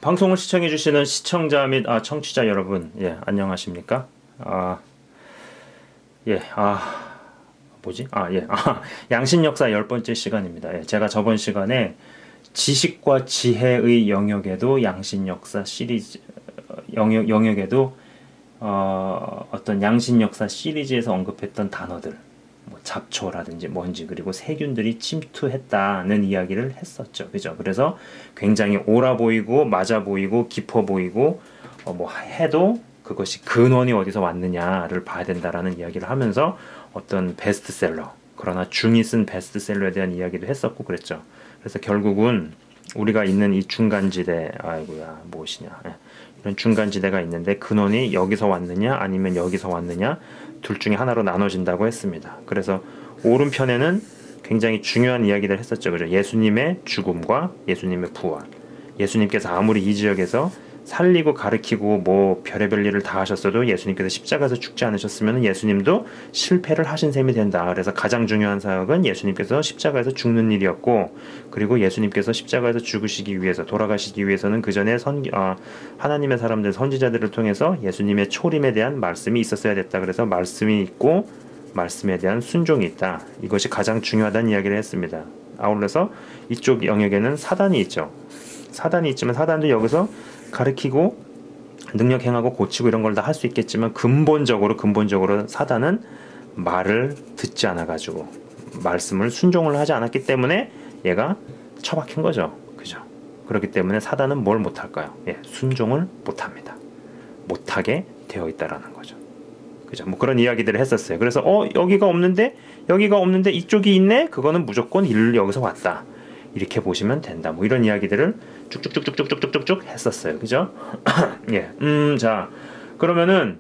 방송을 시청해주시는 시청자 및 청취자 여러분, 예, 안녕하십니까? 예, 뭐지? 양신역사 10번째 시간입니다. 예, 제가 저번 시간에 지식과 지혜의 영역에도 양신역사 시리즈, 영역에도 어떤 양신역사 시리즈에서 언급했던 단어들, 뭐 잡초라든지 먼지 그리고 세균들이 침투했다는 이야기를 했었죠. 그죠? 그래서 굉장히 옳아 보이고 맞아 보이고 깊어 보이고 뭐 해도 그것이 근원이 어디서 왔느냐를 봐야 된다라는 이야기를 하면서 어떤 베스트셀러, 그러나 중이 쓴 베스트셀러에 대한 이야기도 했었고 그랬죠. 그래서 결국은 우리가 있는 이 중간지대, 무엇이냐, 이런 중간지대가 있는데 근원이 여기서 왔느냐 아니면 여기서 왔느냐 둘 중에 하나로 나눠진다고 했습니다. 그래서 오른편에는 굉장히 중요한 이야기를 했었죠. 그죠? 예수님의 죽음과 예수님의 부활. 예수님께서 아무리 이 지역에서 살리고 가르치고 뭐 별의별 일을 다 하셨어도 예수님께서 십자가에서 죽지 않으셨으면 예수님도 실패를 하신 셈이 된다. 그래서 가장 중요한 사역은 예수님께서 십자가에서 죽는 일이었고, 그리고 예수님께서 십자가에서 죽으시기 위해서, 돌아가시기 위해서는 그 전에 하나님의 사람들, 선지자들을 통해서 예수님의 초림에 대한 말씀이 있었어야 됐다. 그래서 말씀이 있고 말씀에 대한 순종이 있다. 이것이 가장 중요하다는 이야기를 했습니다. 아울러서 이쪽 영역에는 사단이 있죠. 사단이 있지만 사단도 여기서 가르치고 능력 행하고 고치고 이런 걸 다 할 수 있겠지만 근본적으로 사단은 말을 듣지 않아가지고 말씀을 순종을 하지 않았기 때문에 얘가 처박힌 거죠. 그죠? 그렇기 때문에 사단은 뭘 못할까요? 예, 순종을 못합니다. 못하게 되어 있다라는 거죠. 그죠? 뭐 그런 이야기들을 했었어요. 그래서 여기가 없는데 이쪽이 있네? 그거는 무조건 일을 여기서 왔다. 이렇게 보시면 된다. 뭐 이런 이야기들을 쭉쭉쭉쭉쭉쭉쭉 했었어요. 그죠? 예. 자, 그러면은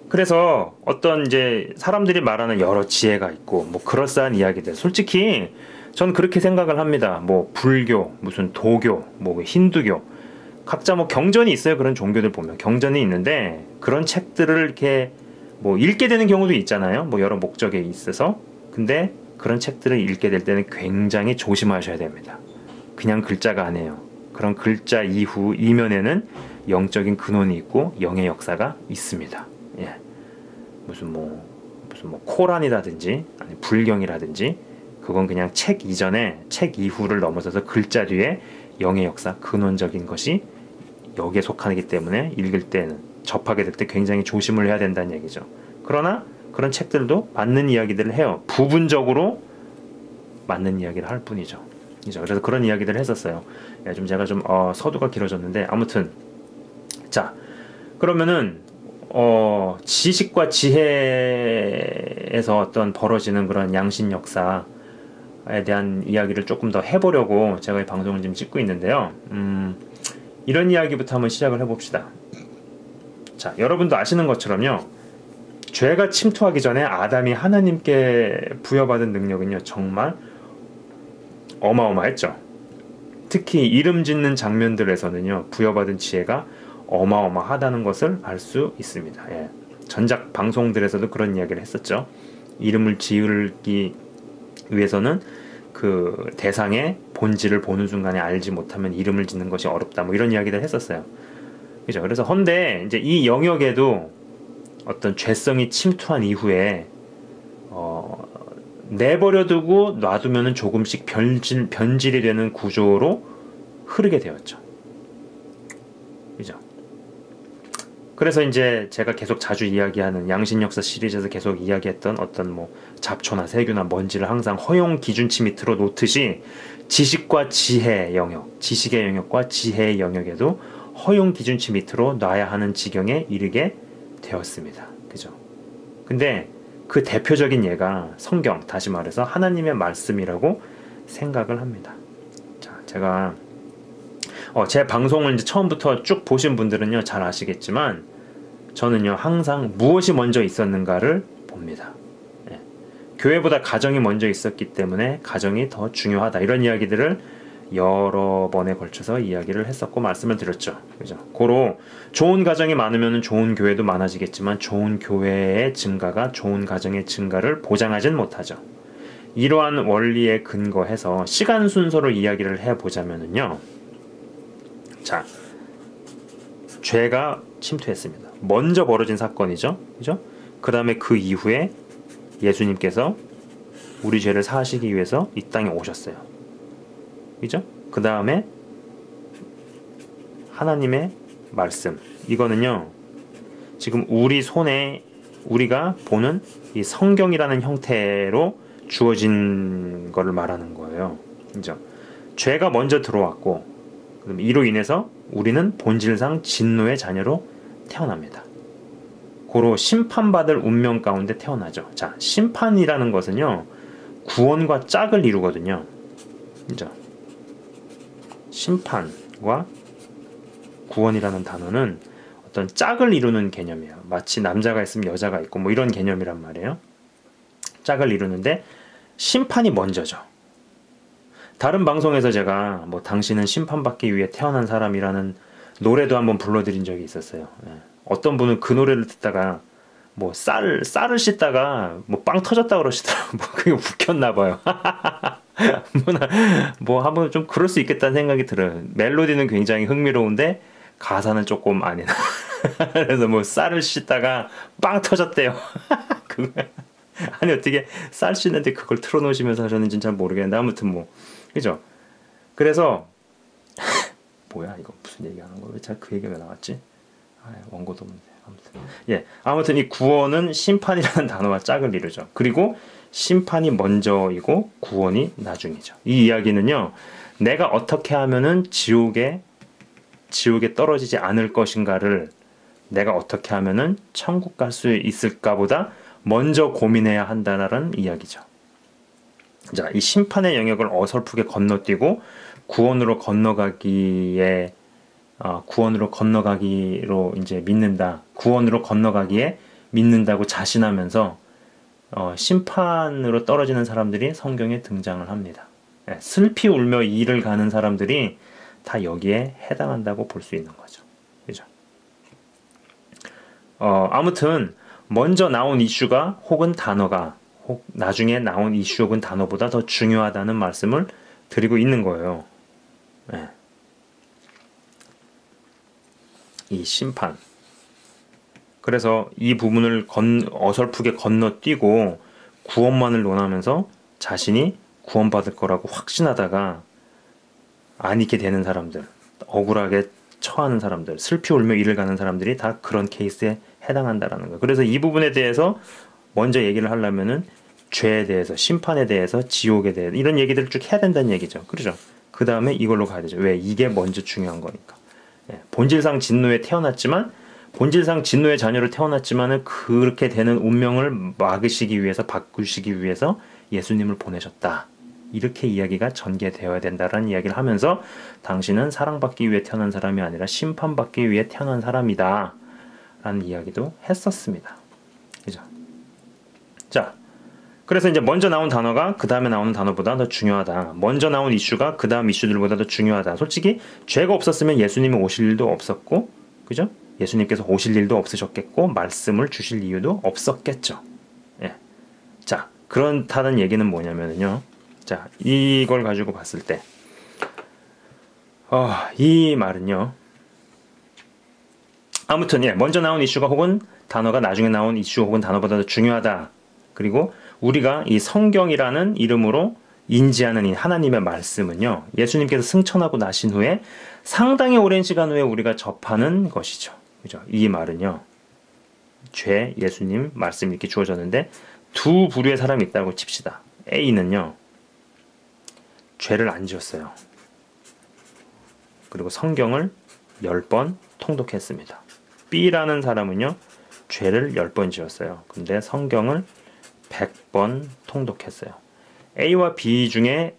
그래서 어떤 이제 사람들이 말하는 여러 지혜가 있고 뭐 그럴싸한 이야기들. 솔직히 전 그렇게 생각을 합니다. 뭐 불교, 무슨 도교, 뭐 힌두교 각자 뭐 경전이 있어요. 그런 종교들 보면 경전이 있는데 그런 책들을 이렇게 뭐 읽게 되는 경우도 있잖아요. 뭐 여러 목적에 있어서. 근데 그런 책들을 읽게 될 때는 굉장히 조심하셔야 됩니다. 그냥 글자가 아니에요. 그런 글자 이면에는 영적인 근원이 있고 영의 역사가 있습니다. 예. 무슨 뭐 코란이라든지 아니 불경이라든지 그건 그냥 책 이전에 책 이후를 넘어서서 글자 뒤에 영의 역사, 근원적인 것이 여기에 속하기 때문에 읽을 때는 접하게 될 때 굉장히 조심을 해야 된다는 얘기죠. 그러나 그런 책들도 맞는 이야기들을 해요. 부분적으로 맞는 이야기를 할 뿐이죠. 그래서 그런 이야기들을 했었어요. 예, 제가 서두가 길어졌는데 아무튼 자, 그러면은 지식과 지혜에서 어떤 벌어지는 그런 양신 역사에 대한 이야기를 조금 더 해보려고 제가 이 방송을 지금 찍고 있는데요. 이런 이야기부터 한번 시작을 해봅시다. 자, 여러분도 아시는 것처럼요. 죄가 침투하기 전에 아담이 하나님께 부여받은 능력은요 정말 어마어마했죠. 특히 이름 짓는 장면들에서는요 부여받은 지혜가 어마어마하다는 것을 알 수 있습니다. 예. 전작 방송들에서도 그런 이야기를 했었죠. 이름을 지으기 위해서는 그 대상의 본질을 보는 순간에 알지 못하면 이름을 짓는 것이 어렵다. 뭐 이런 이야기를 했었어요. 그죠? 그래서 헌데 이제 이 영역에도 어떤 죄성이 침투한 이후에 내버려두고 놔두면은 조금씩 변질이 되는 구조로 흐르게 되었죠. 그죠? 그래서 이제 제가 계속 자주 이야기하는 양신역사 시리즈에서 계속 이야기했던 어떤 뭐 잡초나 세균이나 먼지를 항상 허용 기준치 밑으로 놓듯이 지식과 지혜의 영역, 지식의 영역과 지혜의 영역에도 허용 기준치 밑으로 놔야 하는 지경에 이르게 되었습니다. 그죠? 근데 그 대표적인 예가 성경, 다시 말해서 하나님의 말씀이라고 생각을 합니다. 자, 제가 제 방송을 이제 처음부터 쭉 보신 분들은요 잘 아시겠지만 저는요 항상 무엇이 먼저 있었는가를 봅니다. 예. 교회보다 가정이 먼저 있었기 때문에 가정이 더 중요하다. 이런 이야기들을 여러 번에 걸쳐서 이야기를 했었고 말씀을 드렸죠. 그죠? 고로 좋은 가정이 많으면 좋은 교회도 많아지겠지만 좋은 교회의 증가가 좋은 가정의 증가를 보장하진 못하죠. 이러한 원리에 근거해서 시간 순서로 이야기를 해보자면은요. 자, 죄가 침투했습니다. 먼저 벌어진 사건이죠. 그죠? 그 다음에 그 이후에 예수님께서 우리 죄를 사하시기 위해서 이 땅에 오셨어요. 그죠? 그 다음에 하나님의 말씀. 이거는요, 지금 우리 손에 우리가 보는 이 성경이라는 형태로 주어진 거를 말하는 거예요. 그죠? 죄가 먼저 들어왔고, 그럼 이로 인해서 우리는 본질상 진노의 자녀로 태어납니다. 고로 심판받을 운명 가운데 태어나죠. 자, 심판이라는 것은요, 구원과 짝을 이루거든요. 그죠? 심판과 구원이라는 단어는 어떤 짝을 이루는 개념이에요. 마치 남자가 있으면 여자가 있고 뭐 이런 개념이란 말이에요. 짝을 이루는데 심판이 먼저죠. 다른 방송에서 제가 뭐 당신은 심판받기 위해 태어난 사람이라는 노래도 한번 불러드린 적이 있었어요. 예. 어떤 분은 그 노래를 듣다가 뭐 쌀을 씻다가 뭐 빵 터졌다 그러시더라고요. 뭐 그게 웃겼나 봐요. 뭐 한번 좀 그럴 수 있겠다는 생각이 들어요. 멜로디는 굉장히 흥미로운데 가사는 조금 아니나. 그래서 뭐 쌀을 씻다가 빵 터졌대요. 아니 어떻게 쌀 씻는데 그걸 틀어놓으시면서 하셨는지는 잘 모르겠는데 아무튼 뭐 그죠? 그래서 뭐야 이거 무슨 얘기하는 거야? 왜 잘 그 얘기가 나왔지? 원고도 없는데 아무튼 아무튼 이 구원은 심판이라는 단어와 짝을 이루죠. 그리고 심판이 먼저이고 구원이 나중이죠. 이 이야기는요, 내가 어떻게 하면은 지옥에 떨어지지 않을 것인가를 내가 어떻게 하면은 천국 갈 수 있을까보다 먼저 고민해야 한다는 이야기죠. 자, 이 심판의 영역을 어설프게 건너뛰고 구원으로 건너가기로 이제 믿는다. 구원으로 건너가기에 믿는다고 자신하면서 심판으로 떨어지는 사람들이 성경에 등장을 합니다. 슬피 울며 이를 가는 사람들이 다 여기에 해당한다고 볼 수 있는 거죠. 그죠? 아무튼 먼저 나온 이슈가 혹은 단어가 나중에 나온 이슈 혹은 단어보다 더 중요하다는 말씀을 드리고 있는 거예요. 이 심판. 그래서 이 부분을 어설프게 건너뛰고 구원만을 논하면서 자신이 구원받을 거라고 확신하다가 아니게 되는 사람들, 억울하게 처하는 사람들, 슬피 울며 이를 가는 사람들이 다 그런 케이스에 해당한다라는 거예요. 그래서 이 부분에 대해서 먼저 얘기를 하려면은 죄에 대해서, 심판에 대해서, 지옥에 대해서 이런 얘기들을 쭉 해야 된다는 얘기죠. 그렇죠? 그 다음에 이걸로 가야 되죠. 왜? 이게 먼저 중요한 거니까. 본질상 진노에 태어났지만, 본질상 진노의 자녀로 태어났지만은 그렇게 되는 운명을 막으시기 위해서, 바꾸시기 위해서 예수님을 보내셨다. 이렇게 이야기가 전개되어야 된다라는 이야기를 하면서 당신은 사랑받기 위해 태어난 사람이 아니라 심판받기 위해 태어난 사람이다. 라는 이야기도 했었습니다. 그죠? 자, 그래서 이제 먼저 나온 단어가 그 다음에 나오는 단어보다 더 중요하다. 먼저 나온 이슈가 그 다음 이슈들보다 더 중요하다. 솔직히 죄가 없었으면 예수님이 오실 일도 없었고, 그죠? 예수님께서 오실 일도 없으셨겠고, 말씀을 주실 이유도 없었겠죠. 자, 그렇다는 얘기는 뭐냐면요. 자, 이걸 가지고 봤을 때, 이 말은요. 아무튼 먼저 나온 이슈가 혹은 단어가 나중에 나온 이슈 혹은 단어보다 더 중요하다. 그리고 우리가 이 성경이라는 이름으로 인지하는 이 하나님의 말씀은요, 예수님께서 승천하고 나신 후에 상당히 오랜 시간 후에 우리가 접하는 것이죠. 그죠? 이 말은요, 죄, 예수님 말씀 이렇게 주어졌는데 두 부류의 사람이 있다고 칩시다. A는요, 죄를 안 지었어요. 그리고 성경을 10번 통독했습니다. B라는 사람은요, 죄를 10번 지었어요. 근데 성경을 100번 통독했어요. A와 B 중에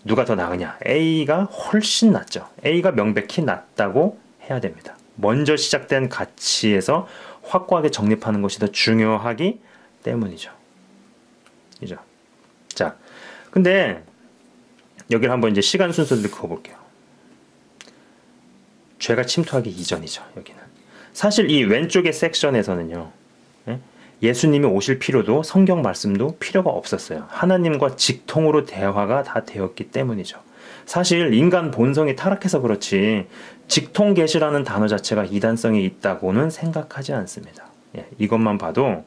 누가 더 나으냐? A가 훨씬 낫죠. A가 명백히 낫다고 해야 됩니다. 먼저 시작된 가치에서 확고하게 정립하는 것이 더 중요하기 때문이죠. 그죠? 자, 근데 여기를 한번 이제 시간 순서를 그어볼게요. 죄가 침투하기 이전이죠. 여기는 사실 이 왼쪽의 섹션에서는요, 예수님이 오실 필요도 성경 말씀도 필요가 없었어요. 하나님과 직통으로 대화가 다 되었기 때문이죠. 사실 인간 본성이 타락해서 그렇지 직통 계시라는 단어 자체가 이단성이 있다고는 생각하지 않습니다. 예, 이것만 봐도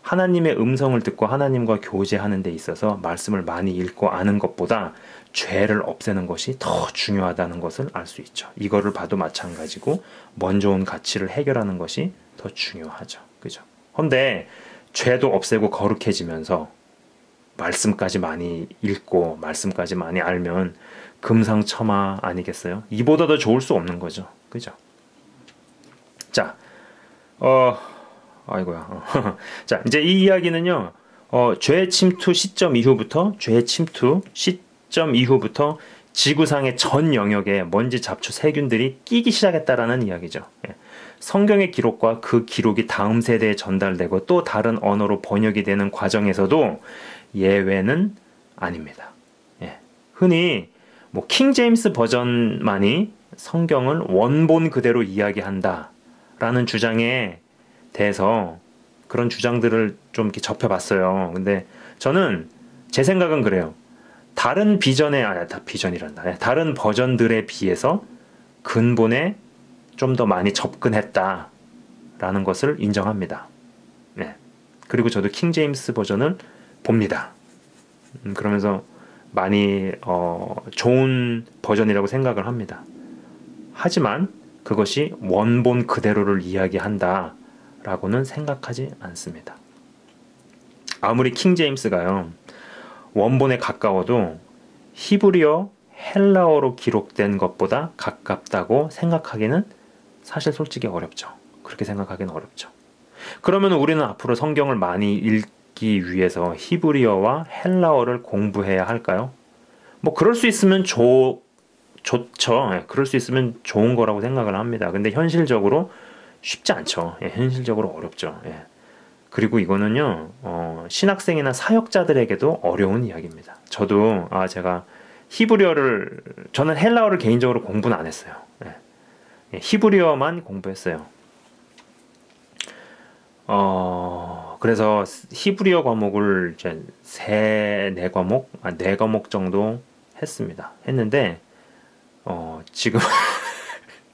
하나님의 음성을 듣고 하나님과 교제하는 데 있어서 말씀을 많이 읽고 아는 것보다 죄를 없애는 것이 더 중요하다는 것을 알 수 있죠. 이거를 봐도 마찬가지고 먼저 온 가치를 해결하는 것이 더 중요하죠. 그죠? 근데 죄도 없애고 거룩해지면서 말씀까지 많이 읽고 말씀까지 많이 알면 금상첨화 아니겠어요? 이보다 더 좋을 수 없는 거죠. 그죠? 자, 아이고야. 자, 이제 이 이야기는요, 죄 침투 시점 이후부터, 지구상의 전 영역에 먼지, 잡초, 세균들이 끼기 시작했다라는 이야기죠. 예. 성경의 기록과 그 기록이 다음 세대에 전달되고 또 다른 언어로 번역이 되는 과정에서도 예외는 아닙니다. 예. 흔히 뭐 킹제임스 버전만이 성경을 원본 그대로 이야기한다라는 주장에 대해서 그런 주장들을 좀 이렇게 접해봤어요. 근데 저는 제 생각은 그래요. 다른 다른 버전들에 비해서 근본에 좀 더 많이 접근했다라는 것을 인정합니다. 네. 그리고 저도 킹제임스 버전을 봅니다. 그러면서 많이 좋은 버전이라고 생각을 합니다. 하지만 그것이 원본 그대로를 이야기한다 라고는 생각하지 않습니다. 아무리 킹제임스가요 원본에 가까워도 히브리어, 헬라어로 기록된 것보다 가깝다고 생각하기는 사실 솔직히 어렵죠. 그렇게 생각하기는 어렵죠. 그러면 우리는 앞으로 성경을 많이 읽기 위해서 히브리어와 헬라어를 공부해야 할까요? 뭐 그럴 수 있으면 좋죠. 그럴 수 있으면 좋은 거라고 생각을 합니다. 근데 현실적으로 쉽지 않죠. 예, 현실적으로 어렵죠. 예. 그리고 이거는요, 신학생이나 사역자들에게도 어려운 이야기입니다. 저도, 제가 저는 헬라어를 개인적으로 공부는 안 했어요. 예. 예, 히브리어만 공부했어요. 그래서 히브리어 과목을 이제 네 과목 정도 했는데, 지금,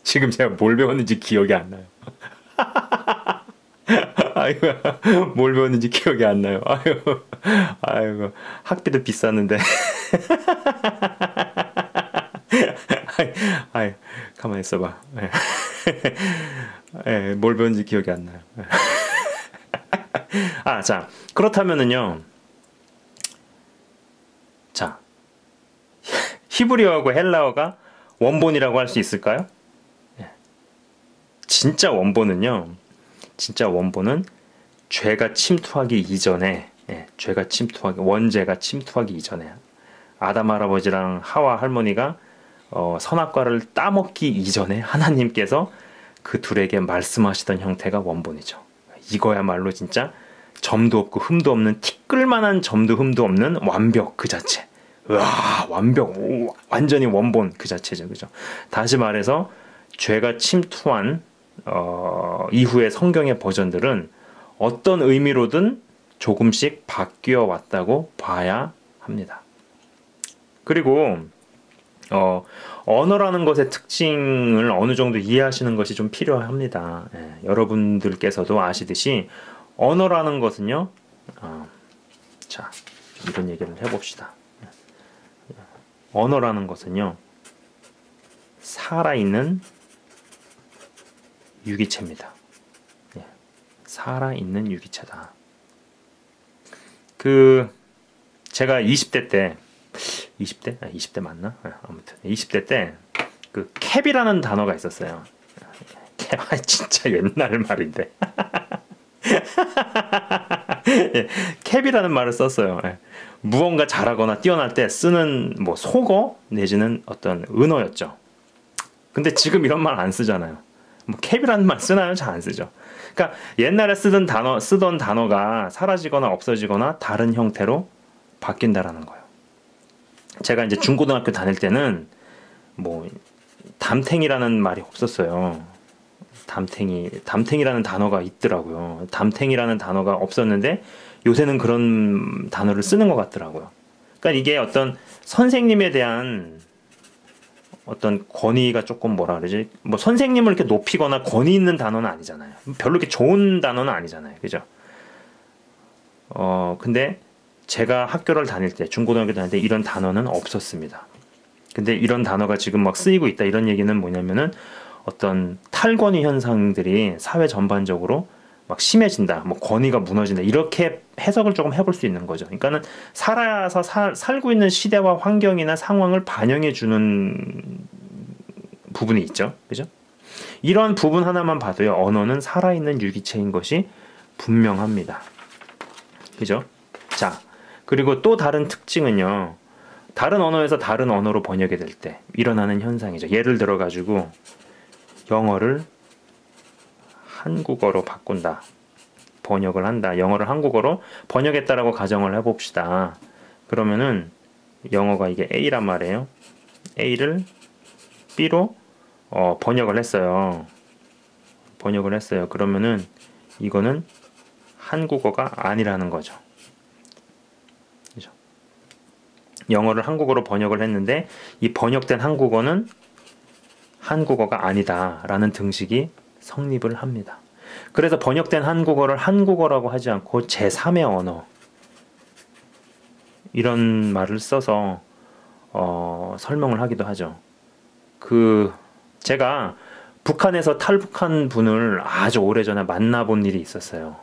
지금 제가 뭘 배웠는지 기억이 안 나요. 아이고, 뭘 배웠는지 기억이 안 나요. 아이고, 학비도 비쌌는데. 가만히 있어봐. 뭘 배웠는지 기억이 안 나요. 자, 그렇다면은요. 자, 히브리어하고 헬라어가 원본이라고 할 수 있을까요? 진짜 원본은 죄가 침투하기 이전에, 원죄가 침투하기 이전에, 아담 할아버지랑 하와 할머니가 선악과를 따먹기 이전에 하나님께서 그 둘에게 말씀하시던 형태가 원본이죠. 이거야말로 진짜 점도 없고 흠도 없는, 티끌만한 점도 흠도 없는 완벽 그 자체. 완벽, 완전히 원본 그 자체죠. 그죠? 다시 말해서 죄가 침투한 이후의 성경의 버전들은 어떤 의미로든 조금씩 바뀌어 왔다고 봐야 합니다. 그리고 언어라는 것의 특징을 어느 정도 이해하시는 것이 좀 필요합니다. 여러분들께서도 아시듯이 언어라는 것은요, 자, 이런 얘기를 해봅시다. 언어라는 것은요, 살아있는 유기체입니다. 살아있는 유기체다. 제가 20대 때, 20대 맞나? 아무튼 20대 때 그 캡이라는 단어가 있었어요. 진짜 옛날 말인데. 캡이라는 말을 썼어요. 무언가 잘하거나 뛰어날 때 쓰는 뭐 속어 내지는 어떤 은어였죠. 근데 지금 이런 말 안 쓰잖아요. 뭐 캡이라는 말 쓰나요? 잘 안 쓰죠. 그러니까 옛날에 쓰던 단어가 사라지거나 없어지거나 다른 형태로 바뀐다라는 거예요. 제가 이제 중고등학교 다닐 때는 뭐 담탱이라는 말이 없었어요. 담탱이라는 단어가 있더라고요. 담탱이라는 단어가 없었는데 요새는 그런 단어를 쓰는 것 같더라고요. 그러니까 이게 어떤 선생님에 대한 어떤 권위가 조금 뭐라 그러지? 뭐 선생님을 이렇게 높이거나 권위 있는 단어는 아니잖아요. 별로 이렇게 좋은 단어는 아니잖아요. 그죠? 근데 제가 학교를 다닐 때, 중고등학교 다닐 때 이런 단어는 없었습니다. 근데 이런 단어가 지금 막 쓰이고 있다. 이런 얘기는 뭐냐면은 어떤 탈권위 현상들이 사회 전반적으로 막 심해진다. 뭐 권위가 무너진다. 이렇게 해석을 조금 해볼 수 있는 거죠. 그러니까는 살아서 살고 있는 시대와 환경이나 상황을 반영해 주는 부분이 있죠. 그죠? 이런 부분 하나만 봐도요. 언어는 살아있는 유기체인 것이 분명합니다. 그죠? 자, 그리고 또 다른 특징은요. 다른 언어에서 다른 언어로 번역이 될 때 일어나는 현상이죠. 예를 들어 가지고 영어를 한국어로 바꾼다. 번역을 한다. 영어를 한국어로 번역했다라고 가정을 해봅시다. 그러면은 영어가 이게 A란 말이에요. A를 B로 번역을 했어요. 그러면은 이거는 한국어가 아니라는 거죠. 그죠? 영어를 한국어로 번역을 했는데 이 번역된 한국어는 한국어가 아니다라는 등식이 성립을 합니다. 그래서 번역된 한국어를 한국어라고 하지 않고 제3의 언어 이런 말을 써서 설명을 하기도 하죠. 제가 북한에서 탈북한 분을 아주 오래전에 만나본 일이 있었어요.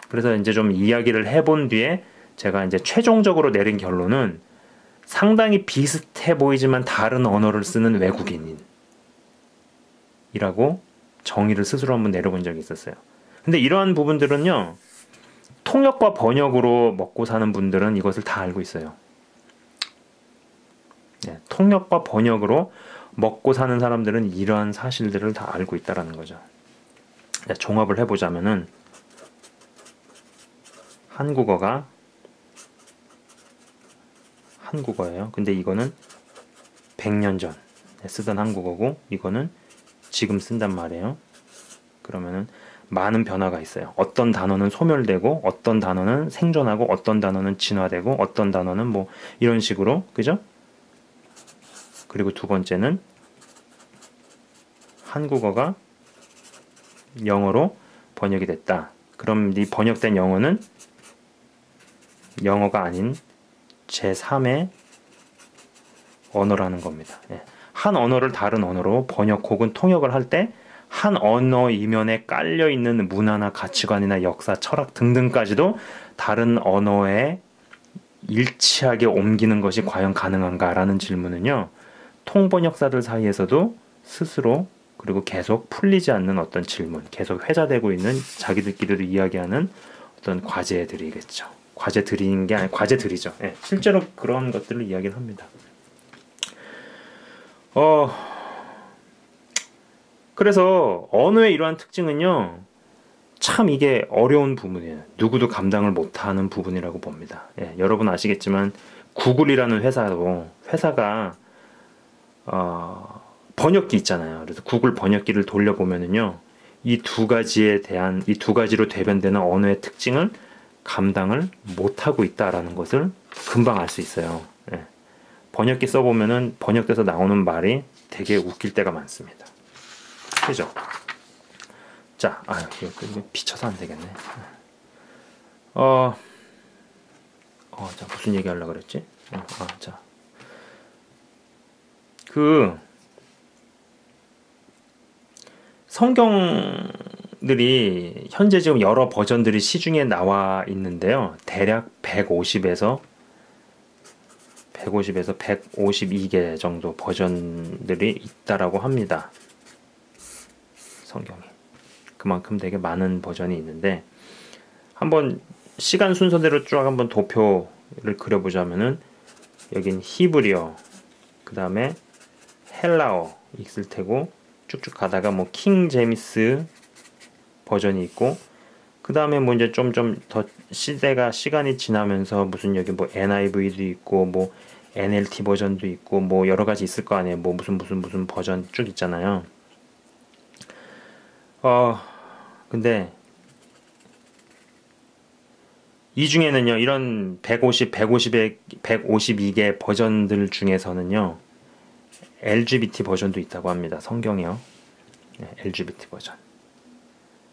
그래서 이제 좀 이야기를 해본 뒤에 제가 이제 최종적으로 내린 결론은 상당히 비슷해 보이지만 다른 언어를 쓰는 외국인이라고 정의를 스스로 한번 내려본 적이 있었어요. 근데 이러한 부분들은요, 통역과 번역으로 먹고 사는 분들은 이것을 다 알고 있어요. 통역과 번역으로 먹고 사는 사람들은 이러한 사실들을 다 알고 있다라는 거죠. 종합을 해보자면은 한국어가 한국어예요. 근데 이거는 100년 전에 쓰던 한국어고 이거는 지금 쓴단 말이에요. 그러면은 많은 변화가 있어요. 어떤 단어는 소멸되고 어떤 단어는 생존하고 어떤 단어는 진화되고 어떤 단어는 뭐 이런 식으로, 그죠? 그리고 두 번째는 한국어가 영어로 번역이 됐다. 그럼 이 번역된 영어는 영어가 아닌 제3의 언어라는 겁니다. 한 언어를 다른 언어로 번역 혹은 통역을 할 때 한 언어 이면에 깔려있는 문화나 가치관이나 역사, 철학 등등까지도 다른 언어에 일치하게 옮기는 것이 과연 가능한가라는 질문은요. 통번역사들 사이에서도 스스로 그리고 계속 풀리지 않는 어떤 질문, 계속 회자되고 있는 자기들끼리도 이야기하는 어떤 과제들이겠죠. 과제들인 게 아니라 과제들이죠. 실제로 그런 것들을 이야기를 합니다. 그래서 언어의 이러한 특징은요, 참 이게 어려운 부분이에요. 누구도 감당을 못하는 부분이라고 봅니다. 여러분 아시겠지만 구글이라는 회사가 번역기 있잖아요. 그래서 구글 번역기를 돌려보면은요, 이 두 가지로 대변되는 언어의 특징을 감당을 못하고 있다라는 것을 금방 알 수 있어요. 번역기 써보면은 번역돼서 나오는 말이 되게 웃길 때가 많습니다. 그죠? 자, 이거 비춰서 안 되겠네. 자, 무슨 얘기 하려고 그랬지? 자. 성경들이 현재 지금 여러 버전들이 시중에 나와 있는데요. 대략 150에서 152개 정도 버전들이 있다라고 합니다. 성경이. 그만큼 되게 많은 버전이 있는데, 한번 시간 순서대로 쭉 한번 도표를 그려보자면은 여긴 히브리어, 그 다음에 헬라어 있을 테고, 쭉쭉 가다가 뭐 킹 제임스 버전이 있고, 그 다음에 뭐 이제 좀 더 시간이 지나면서 무슨 여기 뭐 NIV도 있고 뭐 NLT 버전도 있고 뭐 여러 가지 있을 거 아니에요. 뭐 무슨 버전 쭉 있잖아요. 어, 근데 이 중에는요, 이런 152개 버전들 중에서는요, LGBT 버전도 있다고 합니다. 성경이요. 네, LGBT 버전.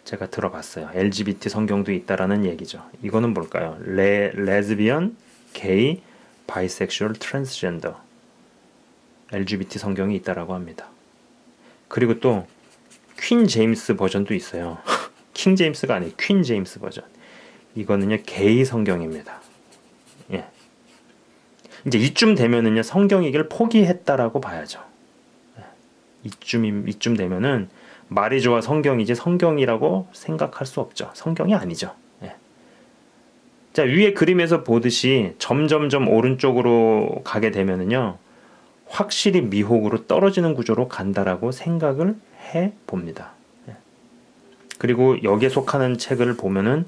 제가 들어봤어요. LGBT 성경도 있다라는 얘기죠. 이거는 뭘까요? 레즈비언, 게이, 바이섹슈얼, 트랜스젠더. LGBT 성경이 있다라고 합니다. 그리고 또 퀸 제임스 버전도 있어요. 킹 제임스가 아니에요. 퀸 제임스 버전. 이거는요, 게이 성경입니다. 예. 이제 이쯤 되면은요, 성경이길 포기했다라고 봐야죠. 예. 이쯤 되면은 말이 좋아 성경이지 성경이라고 생각할 수 없죠. 성경이 아니죠. 예. 자, 위에 그림에서 보듯이 점점점 오른쪽으로 가게 되면은요, 확실히 미혹으로 떨어지는 구조로 간다라고 생각을 해 봅니다. 예. 그리고 여기에 속하는 책을 보면은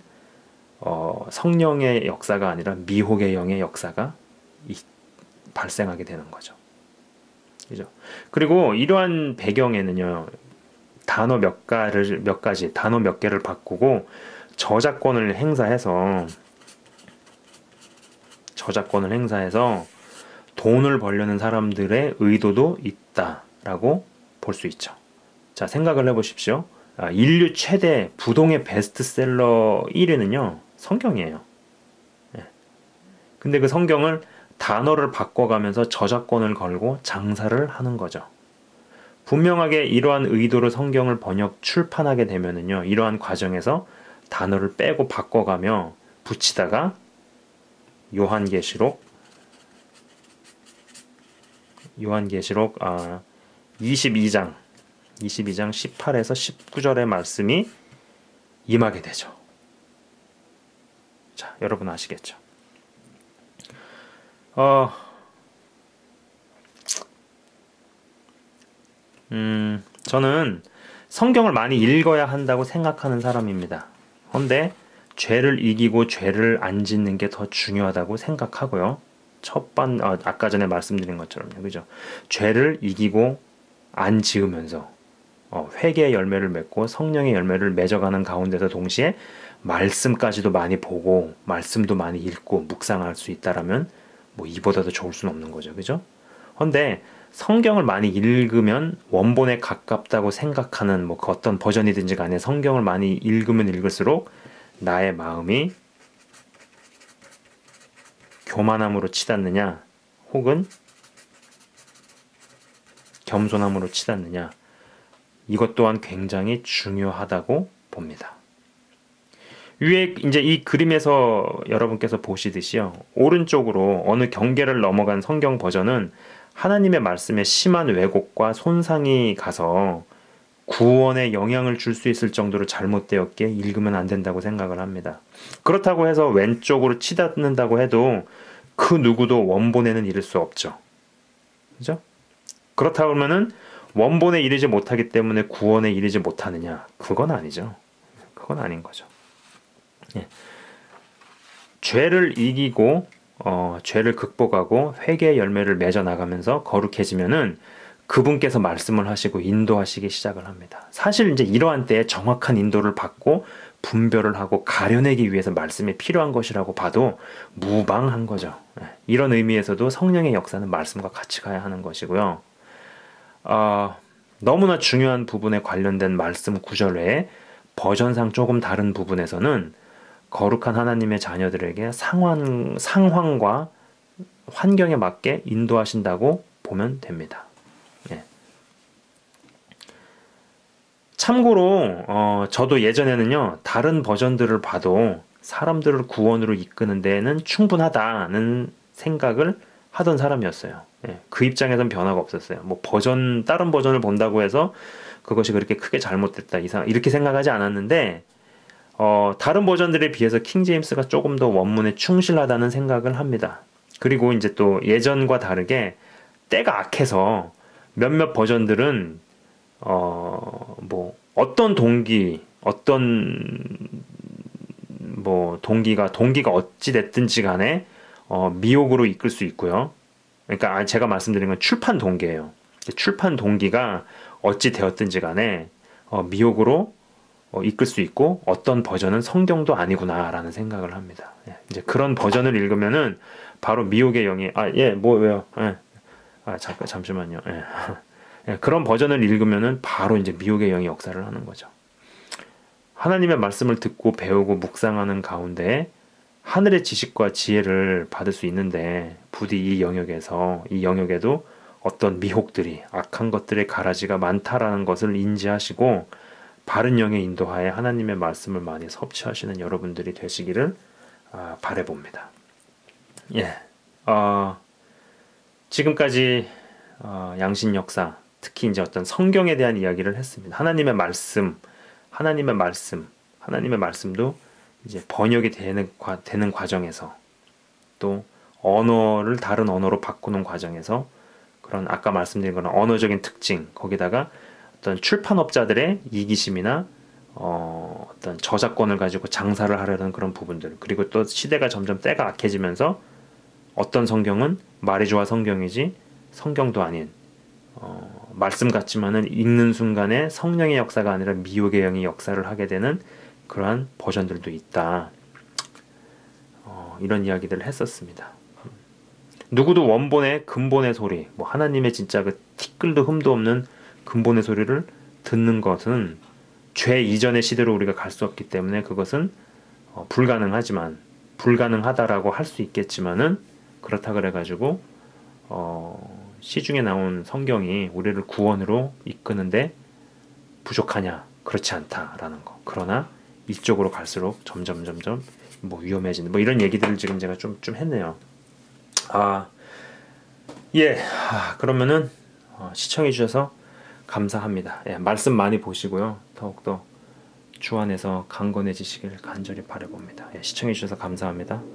성령의 역사가 아니라 미혹의 영의 역사가 발생하게 되는 거죠. 그죠? 그리고 이러한 배경에는요, 단어 몇 개를 바꾸고 저작권을 행사해서 돈을 벌려는 사람들의 의도도 있다라고 볼 수 있죠. 자, 생각을 해보십시오. 인류 최대 부동의 베스트셀러 1위는요, 성경이에요. 예. 근데 그 성경을 단어를 바꿔가면서 저작권을 걸고 장사를 하는 거죠. 분명하게 이러한 의도로 성경을 출판하게 되면은요, 이러한 과정에서 단어를 빼고 바꿔가며 붙이다가 요한계시록 22장 18에서 19절의 말씀이 임하게 되죠. 자, 여러분 아시겠죠? 저는 성경을 많이 읽어야 한다고 생각하는 사람입니다. 그런데 죄를 이기고 죄를 안 짓는 게 더 중요하다고 생각하고요. 아까 전에 말씀드린 것처럼요. 그죠? 죄를 이기고 안 지으면서 회개의 열매를 맺고 성령의 열매를 맺어가는 가운데서 동시에 말씀까지도 많이 보고 말씀도 많이 읽고 묵상할 수 있다라면 뭐 이보다 더 좋을 수는 없는 거죠. 그죠? 그런데 성경을 많이 읽으면 원본에 가깝다고 생각하는 그 어떤 버전이든지 간에 성경을 많이 읽으면 읽을수록 나의 마음이 교만함으로 치닫느냐 혹은 겸손함으로 치닫느냐, 이것 또한 굉장히 중요하다고 봅니다. 위에 이제 이 그림에서 여러분께서 보시듯이요, 오른쪽으로 어느 경계를 넘어간 성경 버전은 하나님의 말씀에 심한 왜곡과 손상이 가서 구원에 영향을 줄 수 있을 정도로 잘못되었기에 읽으면 안 된다고 생각을 합니다. 그렇다고 해서 왼쪽으로 치닫는다고 해도 그 누구도 원본에는 이를 수 없죠. 그죠? 그렇다고 하면은 원본에 이르지 못하기 때문에 구원에 이르지 못하느냐? 그건 아니죠. 그건 아닌 거죠. 예. 죄를 이기고 죄를 극복하고 회개의 열매를 맺어 나가면서 거룩해지면은 그분께서 말씀을 하시고 인도하시기 시작을 합니다. 사실 이제 이러한 때에 정확한 인도를 받고 분별을 하고 가려내기 위해서 말씀이 필요한 것이라고 봐도 무방한 거죠. 이런 의미에서도 성령의 역사는 말씀과 같이 가야 하는 것이고요. 너무나 중요한 부분에 관련된 말씀 구절 외에 버전상 조금 다른 부분에서는 거룩한 하나님의 자녀들에게 상황과 환경에 맞게 인도하신다고 보면 됩니다. 예. 참고로 저도 예전에는요, 다른 버전들을 봐도 사람들을 구원으로 이끄는 데에는 충분하다는 생각을 하던 사람이었어요. 예. 그 입장에선 변화가 없었어요. 다른 버전을 본다고 해서 그것이 그렇게 크게 잘못됐다 이렇게 생각하지 않았는데, 다른 버전들에 비해서 킹 제임스가 조금 더 원문에 충실하다는 생각을 합니다. 그리고 이제 또 예전과 다르게 때가 악해서 몇몇 버전들은 어떤 동기가 어찌 됐든지 간에 미혹으로 이끌 수 있고요. 그러니까 제가 말씀드린 건 출판 동기예요. 출판 동기가 어찌 되었든지 간에 미혹으로 이끌 수 있고 어떤 버전은 성경도 아니구나라는 생각을 합니다. 예, 이제 그런 버전을 읽으면은 바로 미혹의 영이 뭐 왜요? 예. 잠시만요. 예. 예, 그런 버전을 읽으면은 바로 이제 미혹의 영이 역사를 하는 거죠. 하나님의 말씀을 듣고 배우고 묵상하는 가운데 하늘의 지식과 지혜를 받을 수 있는데 부디 이 영역에도 어떤 미혹들이 악한 것들의 가라지가 많다라는 것을 인지하시고 바른 영의 인도하에 하나님의 말씀을 많이 섭취하시는 여러분들이 되시기를 바라봅니다. 예, 지금까지 양신 역사, 특히 이제 어떤 성경에 대한 이야기를 했습니다. 하나님의 말씀도 이제 번역이 되는 과정에서 또 언어를 다른 언어로 바꾸는 과정에서 그런 아까 말씀드린 그런 언어적인 특징, 거기다가 어떤 출판업자들의 이기심이나 어떤 저작권을 가지고 장사를 하려는 그런 부분들, 그리고 또 시대가 점점 때가 악해지면서 어떤 성경은 마리조아 성경이지 성경도 아닌 말씀 같지만은 읽는 순간에 성령의 역사가 아니라 미혹의 영이 역사를 하게 되는 그러한 버전들도 있다. 이런 이야기들을 했었습니다. 누구도 원본의 근본의 소리, 뭐 하나님의 진짜 그 티끌도 흠도 없는 근본의 소리를 듣는 것은 죄 이전의 시대로 우리가 갈 수 없기 때문에 그것은 불가능하다라고 할 수 있겠지만은 그렇다 그래가지고 시중에 나온 성경이 우리를 구원으로 이끄는데 부족하냐? 그렇지 않다라는 거. 그러나 이쪽으로 갈수록 점점 뭐 위험해지는 뭐 이런 얘기들을 지금 제가 좀 했네요. 그러면은 시청해 주셔서 감사합니다. 예, 말씀 많이 보시고요. 더욱더 주 안에서 강건해지시길 간절히 바라봅니다. 예, 시청해 주셔서 감사합니다.